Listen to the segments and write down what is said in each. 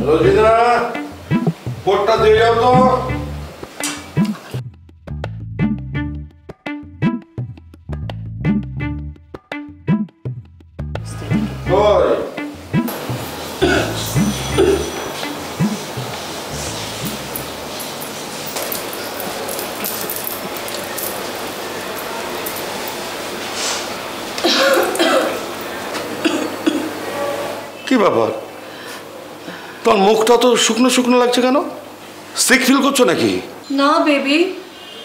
রোজিনা, কোটটা দিয়ে যাও তো। কি ব্যাপার, তোমার মুখটা তো শুকনো শুকনো লাগছে কেন? সিক ফিল করছো নাকি? না বেবি,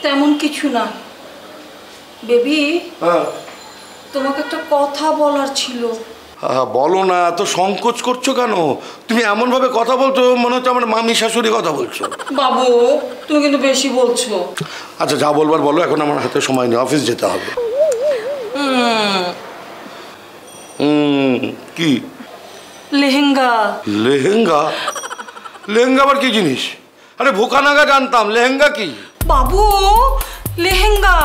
তেমন কিছু না। বেবি, তোমাকে একটা কথা বলার ছিল। বলো না, এত সংকোচ করছো কেন? তুমি এমন ভাবে কথা বলছো মনে হচ্ছে আমার মামি শাশুড়ি কথা বলছো। বাবু, তুমি কিন্তু বেশি বলছো। আচ্ছা, যা বলবার বলো, এখন আমার হাতে সময় নেই, অফিস যেতে হবে। কি? লেহেঙ্গা। লেহেঙ্গা? লেহেঙ্গা আবার কি জিনিস? আরে ভোকানাগা জানতাম, লেহেঙ্গা কি? বাবু, লেহেঙ্গা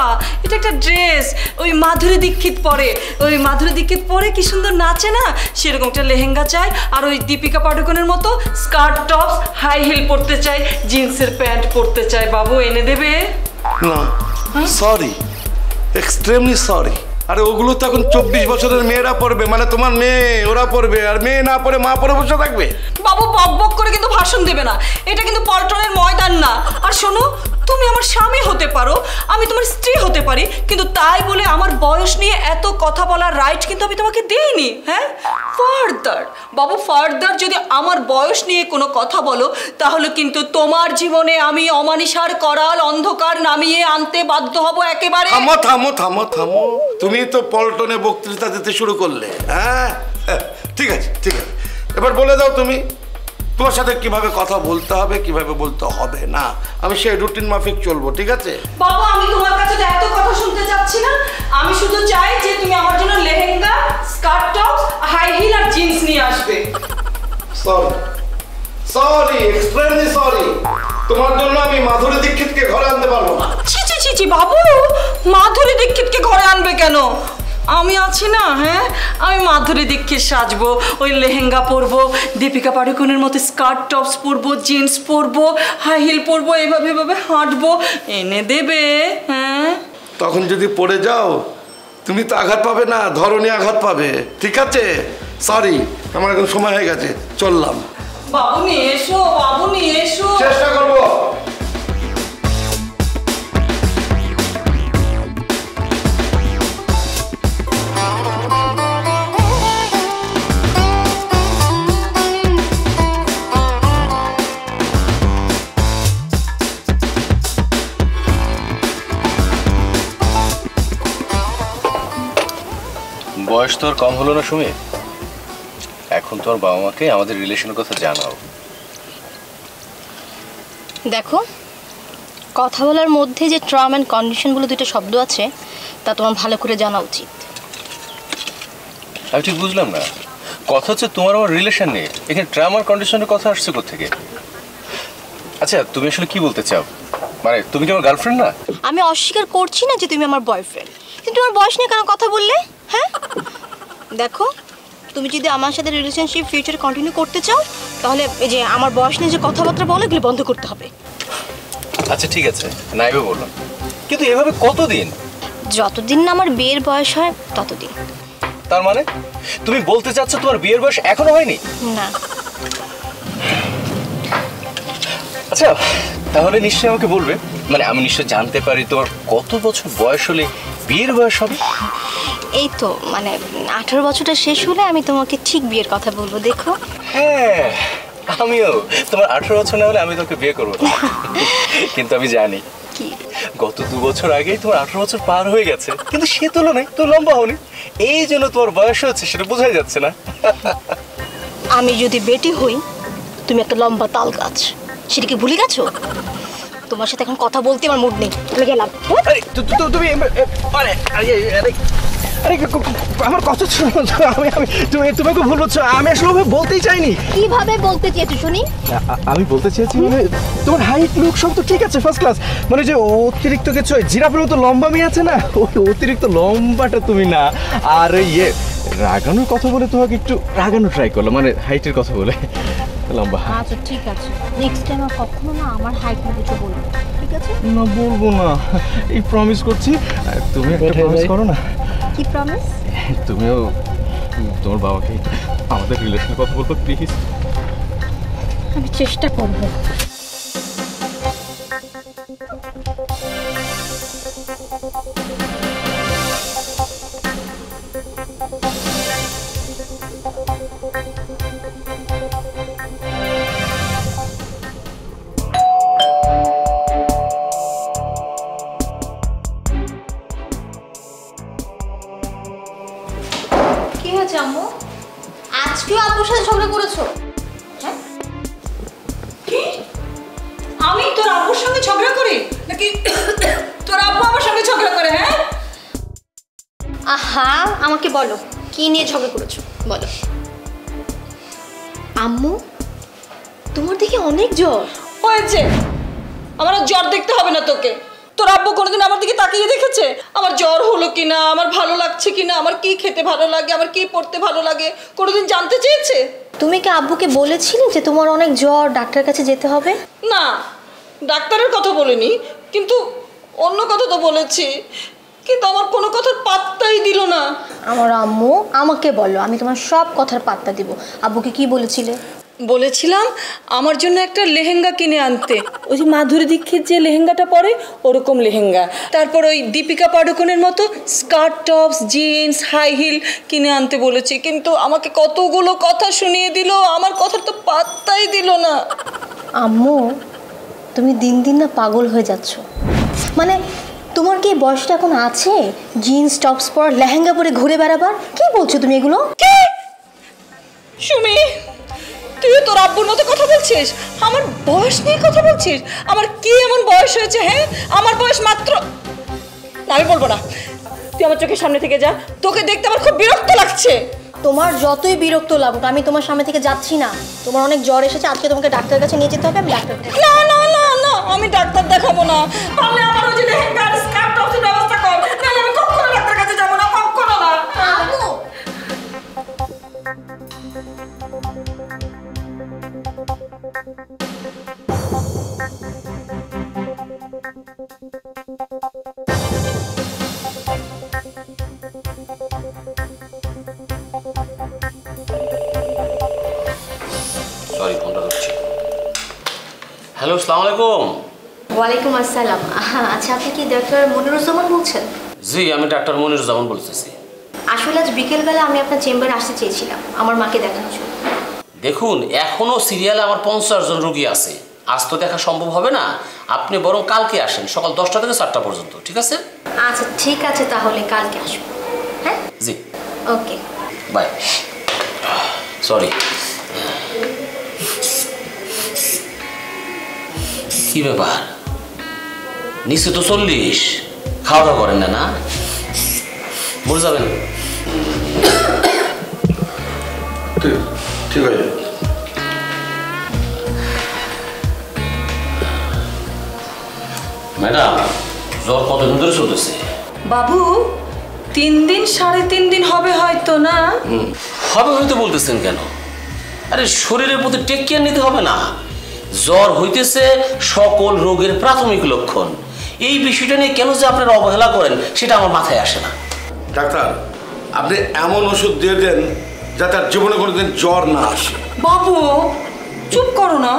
এটা একটা ড্রেস, ওই মাধুরী দীক্ষিত পরে। ওই মাধুরী দীক্ষিত পরে কি সুন্দর নাচে না, সেরকম একটা লেহেঙ্গা চাই। আর ওই দীপিকা পাডুকোনের মতো স্কার্ট টপস হাই হিল পরতে চাই, জিন্সের প্যান্ট পরতে চাই। বাবু, এনে দেবে? না, সরি, এক্সট্রিমলি সরি। আরে ওগুলো তো এখন 24 বছরের মেয়েরা পরবে, মানে তোমার মেয়ে, ওরা পরবে। আর মেয়ে না পরে মা পরে বসে থাকবে? বাবু, বক বক করে কিন্তু ভাষণ দেবে না, এটা কিন্তু পল্টনের ময়দান না। আর শোনো, তুমি আমার স্বামী হতে পারো, আমি তোমার স্ত্রী হতে পারি, কিন্তু তাই বলে আমার বয়স নিয়ে এত কথা বলার রাইট কিন্তু আমি তোমাকে দিইনি। হ্যাঁ, ফার্দার বাবু, ফার্দার যদি আমার বয়স নিয়ে কোনো কথা বলো, তাহলে কিন্তু তোমার জীবনে আমি অমানিসার করাল অন্ধকার নামিয়ে আনতে বাধ্য হব একেবারে। থামো থামো থামো থামো, তুমি তো পল্টনে বক্তৃতা দিতে শুরু করলে। হ্যাঁ, ঠিক আছে ঠিক আছে, এবার বলে দাও তুমি তোমার সাথে কিভাবে কথা বলতে হবে, কিভাবে বলতে হবে না। আমি সেই রুটিন মাফিক চলবো, ঠিক আছে? বাবু, আমি তোমার কাছে এত কথা শুনতে চাচ্ছি না। আমি শুধু চাই যে তুমি আমার জন্য lehenga, skirt tops, high heel আর জিন্স নিয়ে আসবে। Sorry sorry, extremely sorry. তোমার জন্য আমি মাধুরী দীক্ষিতকে ঘরে আনতে পারবো না। ছি ছি ছি ছি বাবু, মাধুরী দীক্ষিতকে ঘরে আনবে কেন? আমি আছি না। হ্যাঁ, আমি মাধুরী দীক্ষিত সাজবো, ওই লেহেঙ্গা পরবো, দীপিকা পাডুকোনের মতো স্কার্ট টপস পরবো, জিন্স পরবো, হাই হিল পরবো, এভাবে এভাবে হাঁটবো। এনে দেবে? হ্যাঁ, তখন যদি পড়ে যাও তুমি তো আঘাত পাবে না, ধরনী আঘাত পাবে। ঠিক আছে, সরি, আমার এখন সময় হয়ে গেছে, চললাম। বাবু নিয়ে এসো, বাবু নিয়ে এসো। চেষ্টা করবো। বয়স তোর কম হলো না সুমি? এখন তোর বাবা মাকে আমাদের রিলেশনের কথা জানাও। দেখো, কথা বলার মধ্যে যে টার্ম অ্যান্ড কন্ডিশন বলে দুটো শব্দ আছে, তা তোমার ভালো করে জানা উচিত। আমি ঠিক বুঝলাম না, কথা হচ্ছে তোমার আমার রিলেশন নিয়ে, এখানে টার্ম আর কন্ডিশনের কথা আসছে কোত্থেকে? আচ্ছা, তুমি আসলে কি বলতে চাও? মানে তুমি কি আমার গার্লফ্রেন্ড না? আমি অস্বীকার করছি না যে তুমি আমার বয়ফ্রেন্ড, কিন্তু তোমার বয়স নিয়ে কেন কথা বললে? হ্যাঁ, দেখো, তুমি যদি আমার সাথে রিলেশনশিপ ফিউচারে কন্টিনিউ করতে চাও, তাহলে এই যে আমার বয়স নিয়ে যে কথাবার্তা বলো, এগুলো বন্ধ করতে হবে। আচ্ছা ঠিক আছে, নাইবে বললাম, কিন্তু এভাবে কতদিন? যতদিন না আমার বিয়ের বয়স হয় ততদিন। তার মানে তুমি বলতে চাচ্ছ তোমার বিয়ের বয়স এখনো হয়নি? না। আচ্ছা, তাহলে নিশ্চয়ই আমাকে বলবে, মানে আমি নিশ্চয় জানতে পারি তোমার কত বছর বয়স হলে বিয়ের বয়স হবে? এই তো মানে 18 বছরটা শেষ হলে আমি তোমাকে ঠিক বিয়ের কথা বলবো। দেখো, হ্যাঁ, আমিও তোমার 18 বছর না হলে আমি তোকে বিয়ে করবো না। কিন্তু আমি জানি গত 2 বছর আগেই তোমার 18 বছর পার হয়ে গেছে, কিন্তু সে তুলনায় তো লম্বা হওনি, এই জন্য তোমার বয়স হচ্ছে সেটা বোঝাই যাচ্ছে না। আমি যদি বেটি হই, তুমি একটা লম্বা তাল গাছ, সেটা কি ভুলে গেছো? তোমার সাথে এখন কথা বলতে আমার মুড নেই, আমি গেলাম। তুমি আমার কথা শোনো, তুমি তোমাকে ভুল বলছো, আমি আসলে বলতেই চাইনি। কিভাবে বলতে চেয়েছো শুনি? আমি বলতে চেয়েছি মানে তোমার হাইট লুক সব তো ঠিক আছে, ফার্স্ট ক্লাস, মানে যে অতিরিক্ত কিছু জিরাফের মতো লম্বা মেয়ে আছে না, ওই অতিরিক্ত লম্বাটা তুমি না। আর ইয়ে রাগানোর কথা বলে তোমাকে একটু রাগানো ট্রাই করলো, মানে হাইটের কথা বলে। লম্বা। আচ্ছা ঠিক আছে, নেক্সট টাইম আর কখনো না আমার হাইট নিয়ে কিছু বলবো, ঠিক আছে? না বলবো না, এই প্রমিস করছি। তুমি একটা প্রমিস করো না। কি প্রমিস? তুমিও তোমার বাবাকে আমাদের রিলেশনের কথা বলবো প্লিজ। আমি চেষ্টা করবো। কি হয়েছে আম্মু? আজকেও আব্বুর সাথে ঝগড়া করেছো? হ্যাঁ? কি? আমি তোর আব্বুর সঙ্গে ঝগড়া করি নাকি তোর আব্বু আমার সঙ্গে ঝগড়া করে? হ্যাঁ, আহা, আমাকে বলো কি নিয়ে ঝগড়া করেছো, বলো। আম্মু, তোমার দেখে অনেক জ্বর হয়েছে। আমার আর জ্বর দেখতে হবে না তোকে। তোর আব্বু কোনোদিন আমার দিকে তাকিয়ে দেখেছে আমার জ্বর হলো কিনা, আমার ভালো লাগছে কিনা, আমার কি খেতে ভালো লাগে, আমার কি পড়তে ভালো লাগে, কোনোদিন জানতে চেয়েছে? তুমি কি আব্বুকে বলেছিলে যে তোমার অনেক জ্বর, ডাক্তারের কাছে যেতে হবে? না, ডাক্তারের কথা বলিনি, কিন্তু অন্য কথা তো বলেছি। কিন্তু আমার কোনো কথার পাত্তাই দিল না। আমার আম্মু, আমাকে বলো, আমি তোমার সব কথার পাত্তা দিব। আব্বুকে কি বলেছিলে? বলেছিলাম আমার জন্য একটা লেহেঙ্গা কিনে আনতে, ওই যে মাধুরী দীক্ষিত যে লেহেঙ্গাটা পরে ওরকম লেহেঙ্গা, তারপর ওই দীপিকা পাডুকোনের মতো skirt tops, jeans, high heel কিনে আনতে বলেছি। কিন্তু আমাকে কতগুলো কথা শুনিয়ে দিল, আমার কথার তো পাত্তাই দিল না। আম্মু, তুমি দিন দিন না পাগল হয়ে যাচ্ছ। মানে তোমার কি বয়সটা এখন আছে জিন্স টপস পর লেহেঙ্গা পরে ঘুরে বেড়াবার? কি বলছো তুমি এগুলো? কি সুমি, তুই তোর আব্বুর মতো কথা বলছিস? আমার বয়স নিয়ে কথা বলছিস? আমার কি এমন বয়স হয়েছে? হ্যাঁ, আমার বয়স মাত্র, আমি বলবো না, তুই আমার চোখের সামনে থেকে যা। তোকে দেখতে আমার খুব বিরক্ত লাগছে। তোমার যতই বিরক্ত লাগুক, আমি তোমার সামনে থেকে যাচ্ছি না। তোমার অনেক জ্বর এসেছে, আজকে তোমাকে ডাক্তারের কাছে নিয়ে যেতে হবে। আমি ডাক্তার দেখাবো। না না না না, আমি ডাক্তার দেখাবো না। পারলে আমার ওই যে লেহেঙ্গা আর স্কার্ট টপসের ব্যবস্থা কর, নাহলে আমি কখনো ডাক্তারের কাছে যাবো না, কখনো না। আম্মু, সরি, ফোনটা ধরছি। হ্যালো, আসসালামু আলাইকুম। ওয়ালাইকুম আসসালাম। আচ্ছা, আপনি কি ডাক্তার মনিরুজ্জামান বলছেন? জি, আমি ডাক্তার মনিরুজ্জামান বলতেছি। আসলে আজ বিকেলবেলা আমি আপনার চেম্বারে আসতে চেয়েছিলাম আমার মাকে দেখানোর জন্য। দেখুন, এখনো সিরিয়ালে আমার 50 জন রোগী আছে, আজ তো দেখা সম্ভব হবে না। আপনি বরং কালকে আসেন, সকাল 10টা থেকে 4টা পর্যন্ত, ঠিক আছে? আচ্ছা ঠিক আছে, তাহলে কালকে আসবো। হ্যাঁ, জি, ওকে, বাই। সরি। কি ব্যাপার, নিচে তো 40, খাওয়া দাওয়া করেন না? না, মরে যাবেন। ঠিক আছে। ম্যাডাম, জ্বর কতদিন ধরে চলতেছে? বাবু, 3 দিন 3.5 দিন হবে হয়তো। না হবে হয়তো বলতেছেন কেন? আরে শরীরের প্রতি টেক কেয়ার নিতে হবে না? জ্বর হইতেছে সকল রোগের প্রাথমিক লক্ষণ। এই বিষয়টা নিয়ে কেন যে আপনারা অবহেলা করেন সেটা আমার মাথায় আসে না। ডাক্তার, আপনি এমন ওষুধ দিয়ে দেন যাতে আর জীবনে কোনোদিন জ্বর না আসে। বাবু, চুপ করো না।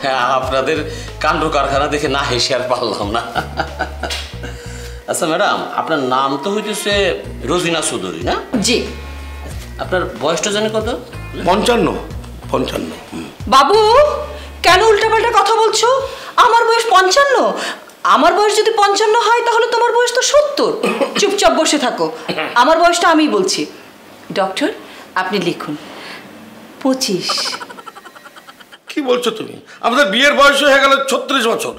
হ্যাঁ, আপনাদের কাণ্ড কারখানা দেখে না হেসে আর পারলাম না। আচ্ছা ম্যাডাম, আপনার নাম তো হইতেছে রোজিনা চৌধুরী, না? জি। আপনার বয়সটা জানি কত? 55। বাবু, কেন উল্টাপাল্টা কথা বলছো? আমার বয়স 55। আমার বয়স যদি 55 হয় তাহলে তোমার বয়স তো 70। চুপচাপ বসে থাকো, আমার বয়সটা আমিই বলছি। ডক্টর, আপনি লিখুন 25। কি বলছো তুমি? আমাদের বিয়ের বয়স হয়ে গেল 36 বছর।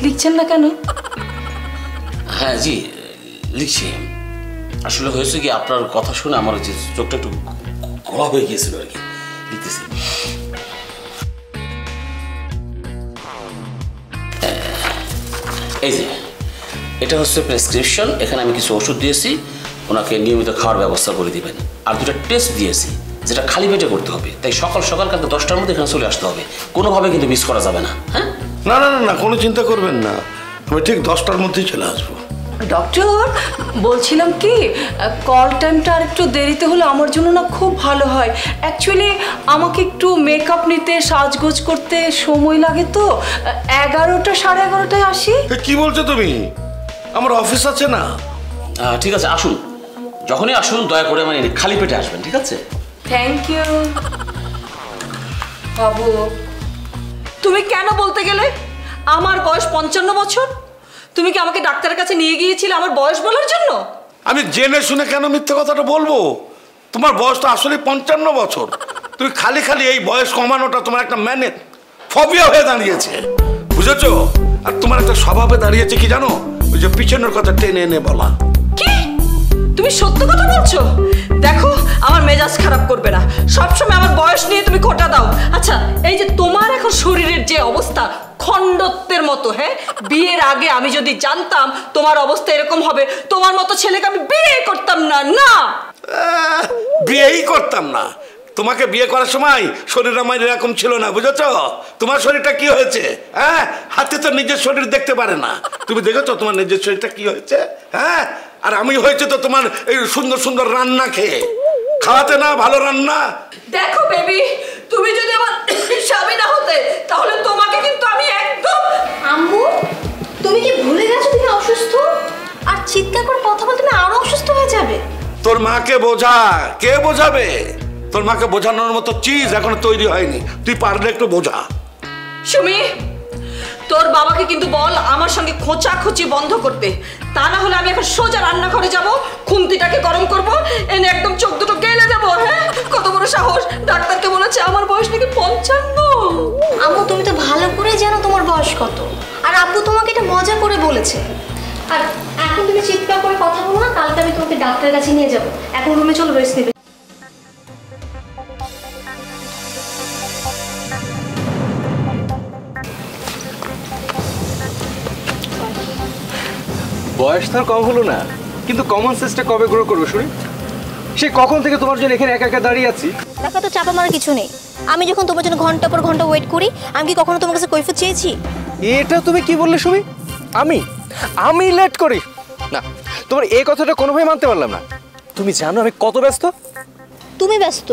লিখছেন না কেন? হ্যাঁ জি, লিখছি। আসলে হয়েছে কি, আপনার কথা শুনে আমার যে চোখটা একটু ঘোলা হয়ে গিয়েছিল আর কি। লিখতেছি। এই যে এটা হচ্ছে প্রেসক্রিপশন। এখানে আমি কিছু ওষুধ দিয়েছি, ওনাকে নিয়মিত খাওয়ার ব্যবস্থা করে দিবেন। আর 2টা টেস্ট দিয়েছি, যেটা খালি পেটে করতে হবে। তাই সকাল সকাল কালকে 10টার মধ্যে এখানে চলে আসতে হবে, কোনোভাবে কিন্তু মিস করা যাবে না। হ্যাঁ, না না না না, কোনো চিন্তা করবেন না, আমি ঠিক 10টার মধ্যেই চলে আসবো। ডক্টর, বলছিলাম কি, কল টাইমটা আর একটু দেরিতে হলে আমার জন্য না খুব ভালো হয়। অ্যাকচুয়ালি আমাকে একটু মেকআপ নিতে, সাজগোজ করতে সময় লাগে, তো 11টা 11:30টায় আসি। কি বলছো তুমি? আমার অফিস আছে না। ঠিক আছে, আসুন, যখনই আসুন দয়া করে মানে খালি পেটে আসবেন, ঠিক আছে? Thank you. বাবু, তুমি কেন বলতে গেলে আমার বয়স 55 বছর? তুমি কি আমাকে ডাক্তারের কাছে নিয়ে গিয়েছিলে আমার বয়স বলার জন্য? আমি জেনে শুনে কেন মিথ্যে কথাটা বলবো? তোমার বয়স তো আসলে 55 বছর। তুমি খালি খালি এই বয়স কমানোটা তোমার একটা ফবিয়া হয়ে দাঁড়িয়েছে, বুঝেছো? আর তোমার একটা স্বভাবে দাঁড়িয়েছে কি জানো? ওই যে পিছনের কথা টেনে এনে বলা। কি তুমি সত্য কথা বলছো? দেখো, আমার মেজাজ খারাপ করবে না, সবসময় আমার বয়স নিয়ে তুমি খোঁটা দাও। আচ্ছা, এই যে তোমার এখন শরীরের যে অবস্থা, খণ্ডত্বের মতো, হ্যাঁ, বিয়ের আগে আমি যদি জানতাম তোমার অবস্থা এরকম হবে, তোমার মতো ছেলেকে আমি বিয়ে করতাম না। না, বিয়েই করতাম না। তোমাকে বিয়ে করার সময় শরীর আমার এরকম ছিল না, বুঝেছো? তোমার শরীরটা কি হয়েছে? হ্যাঁ, হাতে তো নিজের শরীর দেখতে পারে না। তুমি দেখেছো তোমার নিজের শরীরটা কি হয়েছে? হ্যাঁ, আর আমি হয়েছে তো তোমার এই সুন্দর সুন্দর রান্না খেয়ে, খাওয়াতে না ভালো রান্না। দেখো বেবি, তুমি যদি আমার স্বামী না হতে তাহলে তোমাকে কিন্তু আমি একদম। আম্মু, তুমি কি ভুলে গেছো তুমি অসুস্থ? আর চিৎকার করে কথা বলতে তুমি আরো অসুস্থ হয়ে যাবে। তোর মাকে বোঝা। কে বোঝাবে? তোর মাকে বোঝানোর মতো চিজ এখনো তৈরি হয়নি, তুই পারলে একটু বোঝা। সুমি, তোর বাবাকে কিন্তু বল আমার সঙ্গে খোঁচাখুচি বন্ধ করতে, তা না হলে আমি এখন সোজা রান্নাঘরে যাব, খুন্তিটাকে গরম করব, এনে একদম চোখ দুটো গেলে দেবো। হ্যাঁ, কত বড় সাহস! ডাক্তারকে বলেছে আমার বয়স নাকি 55। আম্মু, তুমি তো ভালো করে জানো তোমার বয়স কত, আর আব্বু তোমাকে এটা মজা করে বলেছে। আর এখন তুমি চিৎকার করে কথা বলো না, কালকে আমি তোমাকে ডাক্তারের কাছে নিয়ে যাবো। এখন রুমে চলো, রেস্ট নেবে। বয়স তো কম হলো না, কিন্তু কমন সেন্সটা কবে গ্রো করবে শুনি? সে কখন থেকে তোমার জন্য এখানে একা একা দাঁড়িয়ে আছি। টাকা তো চাপা মারার কিছু নেই। আমি যখন তোমার জন্য ঘন্টা পর ঘন্টা ওয়েট করি, আমি কি কখনো তোমার কাছে কৈফিয়ত চেয়েছি? এটা তুমি কি বললে সুমি? আমি লেট করি না, তোমার এই কথাটা কোনোভাবে মানতে পারলাম না। তুমি জানো আমি কত ব্যস্ত? তুমি ব্যস্ত?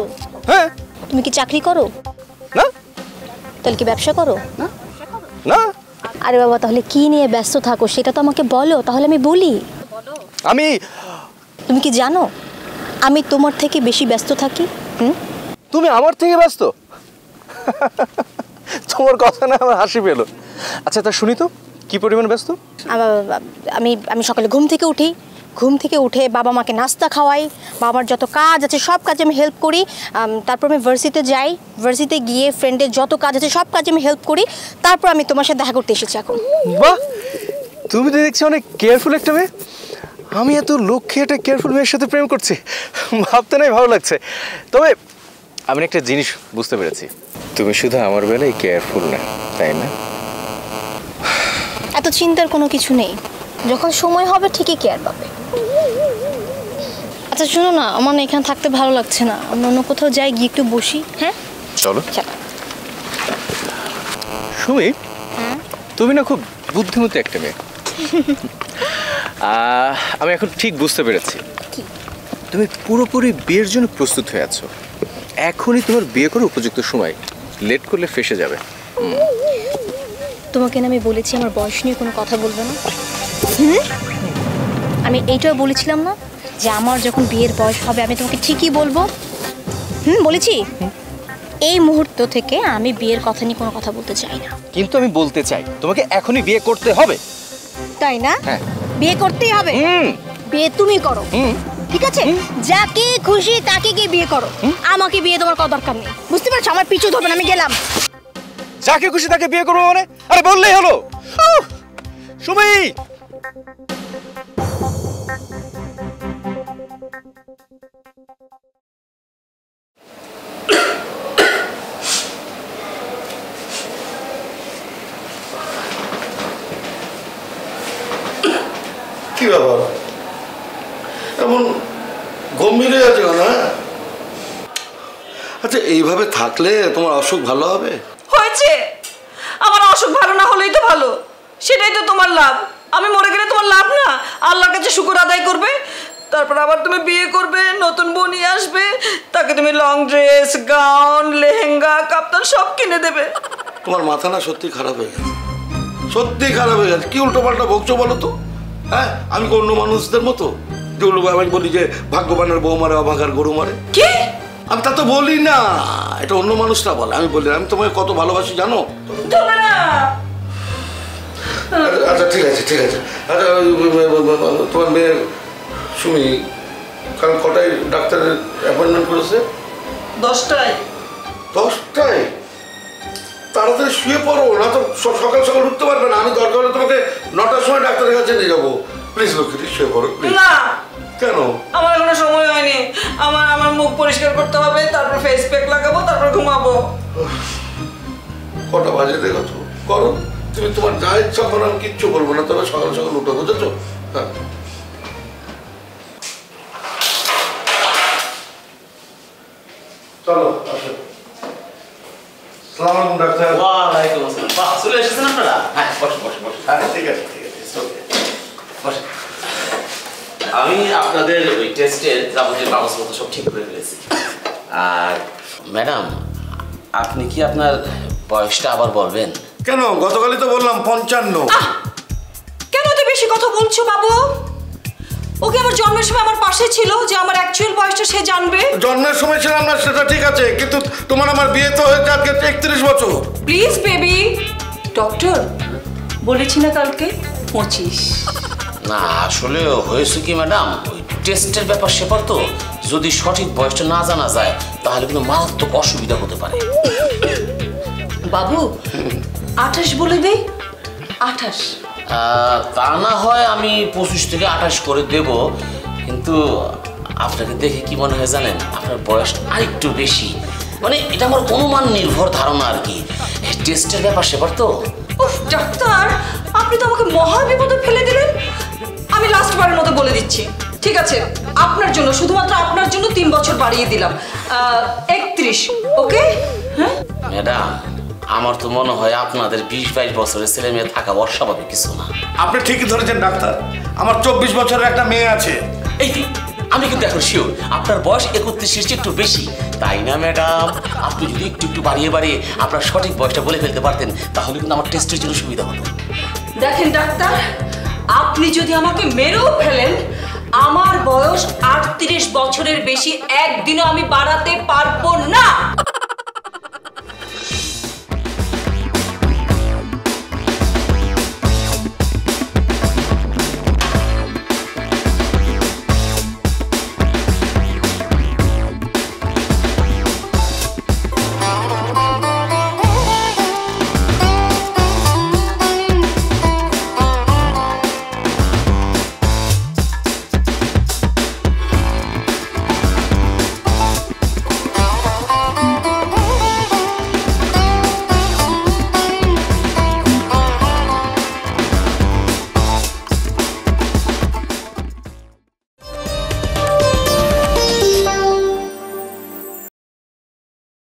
হ্যাঁ। তুমি কি চাকরি করো? না। তাহলে কি ব্যবসা করো? না না। আরে বাবা, তাহলে কি নিয়ে ব্যস্ত থাকো সেটা তো আমাকে বলো, তাহলে আমি বলি। তুমি কি জানো আমি তোমার থেকে বেশি ব্যস্ত থাকি? তুমি আমার থেকে ব্যস্ত? তোমার কথা না আমার হাসি পেল। আচ্ছা, তা শুনি তো কি পরিমাণ ব্যস্ত? আমি সকালে ঘুম থেকে উঠে বাবা মাকে নাস্তা খাওয়াই, বাবার যত কাজ আছে সব কাজে আমি হেল্প করি। তারপর আমি ভার্সিটিতে যাই, ভার্সিটিতে গিয়ে ফ্রেন্ডের যত কাজ আছে সব কাজে আমি হেল্প করি। তারপর আমি তোমার সাথে দেখা করতে এসেছি এখন। বাহ, তুমি তো দেখছি অনেক কেয়ারফুল একটা মেয়ে। আমি এত লক্ষ্যে একটা কেয়ারফুল মেয়ের সাথে প্রেম করছি, ভাবতে নাই ভালো লাগছে। তবে আমি একটা জিনিস বুঝতে পেরেছি, তুমি শুধু আমার বেলায় কেয়ারফুল না, তাই না? এত চিন্তার কোনো কিছু নেই, যখন সময় হবে ঠিকই কেয়ার পাবে। আচ্ছা শোনো না, আমার এখানে থাকতে ভালো লাগছে না, আমরা অন্য কোথাও যাই, গিয়ে একটু বসি। হ্যাঁ চলো। সুমি, তুমি না খুব বুদ্ধিমতী একটা মেয়ে। আমি এখন ঠিক বুঝতে পেরেছি, তুমি পুরোপুরি বিয়ের জন্য প্রস্তুত হয়ে আছো। এখনই তোমার বিয়ে করার উপযুক্ত সময়, লেট করলে ফেসে যাবে। তোমাকে না আমি বলেছি আমার বয়স নিয়ে কোনো কথা বলবে না। আমি এইটাও বলেছিলাম না যে আমার যখন বিয়ের বয়স হবে আমি তোমাকে ঠিকই বলবো? বলেছি। এই মুহূর্ত থেকে আমি বিয়ের কথা নিয়ে কোনো কথা বলতে চাই না। কিন্তু আমি বলতে চাই, তোমাকে এখনই বিয়ে করতে হবে। তাই না? হ্যাঁ, বিয়ে করতেই হবে। বিয়ে তুমি করো, ঠিক আছে? যাকে খুশি তাকে গিয়ে বিয়ে করো, আমাকে বিয়ে তোমার কোনো দরকার নেই, বুঝতে পারছো? আমার পিছু ধরবে না, আমি গেলাম। যাকে খুশি তাকে বিয়ে করবো মানে? আরে বললেই হলো। সুমি, কি ব্যাপার এমন গম্ভীর হয়ে আছে কেন? আচ্ছা এইভাবে থাকলে তোমার অসুখ ভালো হবে? হয়েছে, আমার অসুখ ভালো না হলেই তো ভালো, সেটাই তো তোমার লাভ। আমি মরে গেলে তোমার লাভ না? আল্লাহর কাছে শুকর আদায় করবে, তারপর আবার তুমি বিয়ে করবে, নতুন বউ নিয়ে আসবে, তাকে তুমি লং ড্রেস, গাউন, লেহেঙ্গা, কাপ্তান সব কিনে দেবে। তোমার মাথা না সত্যি খারাপ হয়ে গেছে, সত্যি খারাপ হয়ে গেছে। কি উল্টো পাল্টা বকছো বলো তো? হ্যাঁ, আমি কি অন্য মানুষদের মতো যেগুলো আমি বলি যে ভাগ্যবানের বউ মারে অভাগার গরু মারে? কি? আমি তা তো বলি না, এটা অন্য মানুষরা বলে। আমি বলি আমি তোমাকে কত ভালোবাসি জানো? তবে না। আচ্ছা ঠিক আছে ঠিক আছে। আচ্ছা তোমার মেয়ে সুমি কাল কটায় ডাক্তারের অ্যাপয়েন্টমেন্ট করেছে? 10টায়। 10টায়? তাড়াতাড়ি শুয়ে পড়ো, না তো সকাল সকাল উঠতে পারবে না। আমি দরকার হলে তোমাকে 9টার সময় ডাক্তারের কাছে নিয়ে যাবো। প্লিজ লক্ষ্মী শুয়ে পড়ো প্লিজ। না, কেন? আমার এখনো সময় হয়নি। আমার মুখ পরিষ্কার করতে হবে, তারপর ফেস প্যাক লাগাবো, তারপর ঘুমাবো। কটা বাজে দেখেছো? করো তুমি, তোমার যা ইচ্ছা করো, আমি কিচ্ছু বলবো না। তবে সকাল সকাল উঠো, বুঝেছো? হ্যাঁ চলো আসো। সালাম আলাইকুম ডাক্তার। ওয়ালাইকুম আসসালাম। বাহ, চলে এসেছেন আপনারা? হ্যাঁ, বসুন বসুন বসুন। হ্যাঁ ঠিক আছে ঠিক আছে, it's okay. বসেন। আমি আপনাদের ওই টেস্টের যাবতীয় কাগজপত্র সব ঠিক করে ফেলেছি। আর ম্যাডাম, আপনি কি আপনার বয়সটা আবার বলবেন? কেন, গতকালই তো বললাম 55। কেন এত বেশি কথা বলছো বাবু? ওকে আমার জন্মের সময় আমার পাশে ছিল, যে আমার অ্যাকচুয়াল বয়সটা সে জানবে। জন্মের সময় ছিলাম না সেটা ঠিক আছে, কিন্তু তোমার আমার বিয়ে তো হয়েছে আজকে 31 বছর। Please baby. ডক্টর বলেছি না কালকে 25। না, আসলে হয়েছে কি ম্যাডাম, ওই টেস্টের ব্যাপার সেপার তো, যদি সঠিক বয়সটা না জানা যায় তাহলে কিন্তু মারাত্মক অসুবিধা হতে পারে। বাবু 28 বলে দেই। 28। তা না হয় আমি 25 থেকে 28 করে দেব, কিন্তু আপনাকে দেখে কি মনে হয় জানেন, আপনার বয়স আরেকটু বেশি। মানে এটা আমার অনুমান নির্ভর ধারণা আর কি, টেস্টের ব্যাপার সেপার তো। উফ ডাক্তার, আপনি তো আমাকে মহা বিপদে ফেলে দিলেন। আমি লাস্ট বারের মতো বলে দিচ্ছি, ঠিক আছে? আপনার জন্য, শুধুমাত্র আপনার জন্য 3 বছর বাড়িয়ে দিলাম। 31, ওকে? হ্যাঁ ম্যাডাম, আমার তো মনে হয় আপনাদের 20-22 বছরের ছেলে মেয়ে থাকা অস্বাভাবিক কিছু না। আপনি ঠিকই ধরেছেন ডাক্তার, আমার 24 বছরের একটা মেয়ে আছে। এই আমি কিন্তু এখন শিওর আপনার বয়স 31 একটু বেশি, তাই না ম্যাডাম? আপনি যদি একটু একটু বাড়িয়ে বাড়িয়ে আপনার সঠিক বয়সটা বলে ফেলতে পারতেন তাহলে কিন্তু আমার টেস্টের জন্য সুবিধা হতো। দেখেন ডাক্তার, আপনি যদি আমাকে মেরেও ফেলেন, আমার বয়স 38 বছরের বেশি একদিনও আমি বাড়াতে পারবো না।